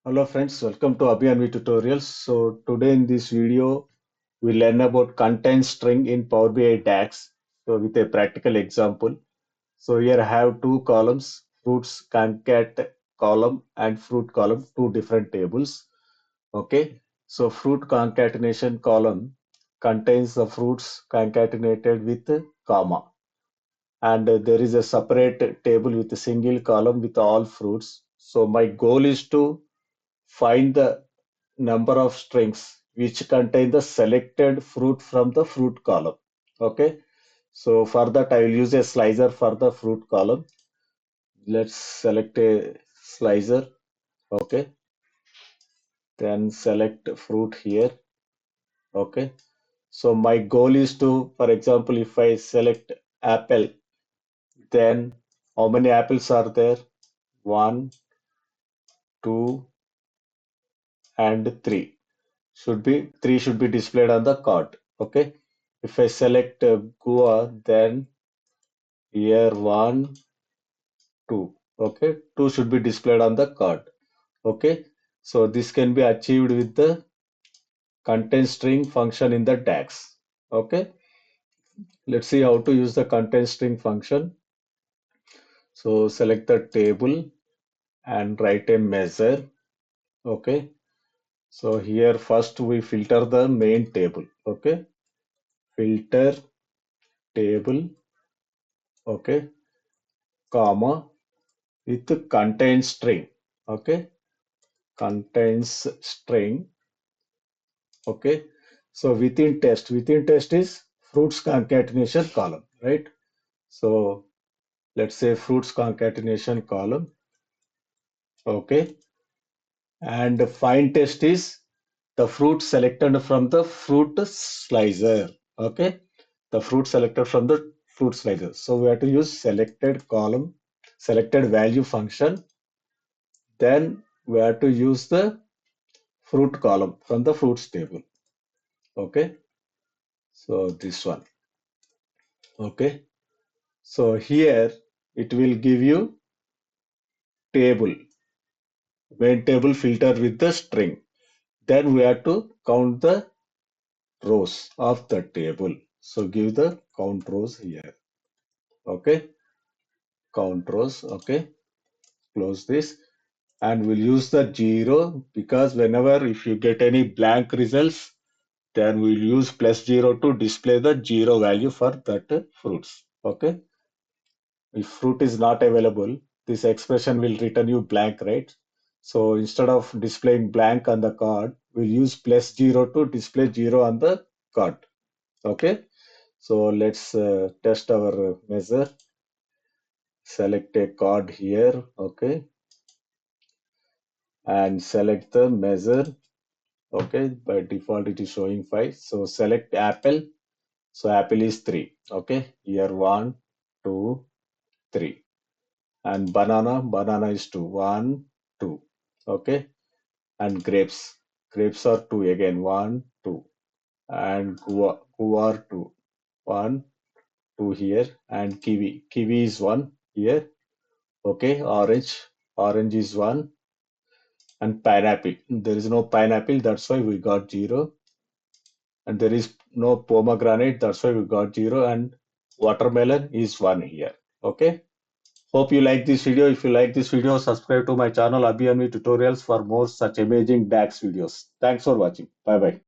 Hello friends, welcome to Abhi tutorials. So today in this video, we learn about content string in Power BI DAX. So with a practical example. So here I have two columns, fruits concat column and fruit column, two different tables. Okay. So fruit concatenation column contains the fruits concatenated with a comma. And there is a separate table with a single column with all fruits. So my goal is to find the number of strings which contain the selected fruit from the fruit column. Okay, so for that I will use a slicer for the fruit column. Let's select a slicer. Okay, then select fruit here. Okay, so my goal is to, for example, if I select apple, then how many apples are there? One, two, and three. Three should be displayed on the card. Okay, if I select Goa, then here one, two. Okay, two should be displayed on the card. Okay, so this can be achieved with the content string function in the DAX. Okay, let's see how to use the content string function. So select the table and write a measure. Okay, so here first we filter the main table. Okay, filter table. Okay, comma with the contains string. Okay, contains string. Okay, so within test is fruits concatenation column, right? So let's say fruits concatenation column. Okay, and find test is the fruit selected from the fruit slicer. Okay, the fruit selected from the fruit slicer. So we have to use selected column, selected value function. Then we have to use the fruit column from the fruits table. Okay, so this one. Okay, so here it will give you table, main table filter with the string. Then we have to count the rows of the table. So give the count rows here. Okay, count rows. Okay, close this, and we'll use the zero because whenever if you get any blank results, then we'll use plus zero to display the zero value for that fruits. Okay, if fruit is not available, this expression will return you blank, right? So instead of displaying blank on the card, we'll use plus zero to display zero on the card. Okay, so let's test our measure. Select a card here. Okay, and select the measure. Okay, by default it is showing 5. So select apple. So apple is 3. Okay, here 1, 2, 3. And banana is 2. 1, 2. Okay, and grapes are 2 again. 1, 2. And guava are 2. 1, 2 here. And kiwi is 1 here. Okay, orange is 1. And pineapple, there is no pineapple, that's why we got 0. And there is no pomegranate, that's why we got 0. And watermelon is 1 here. Okay, hope you like this video. If you like this video, subscribe to my channel Abhi Tutorials for more such amazing DAX videos. Thanks for watching. Bye bye.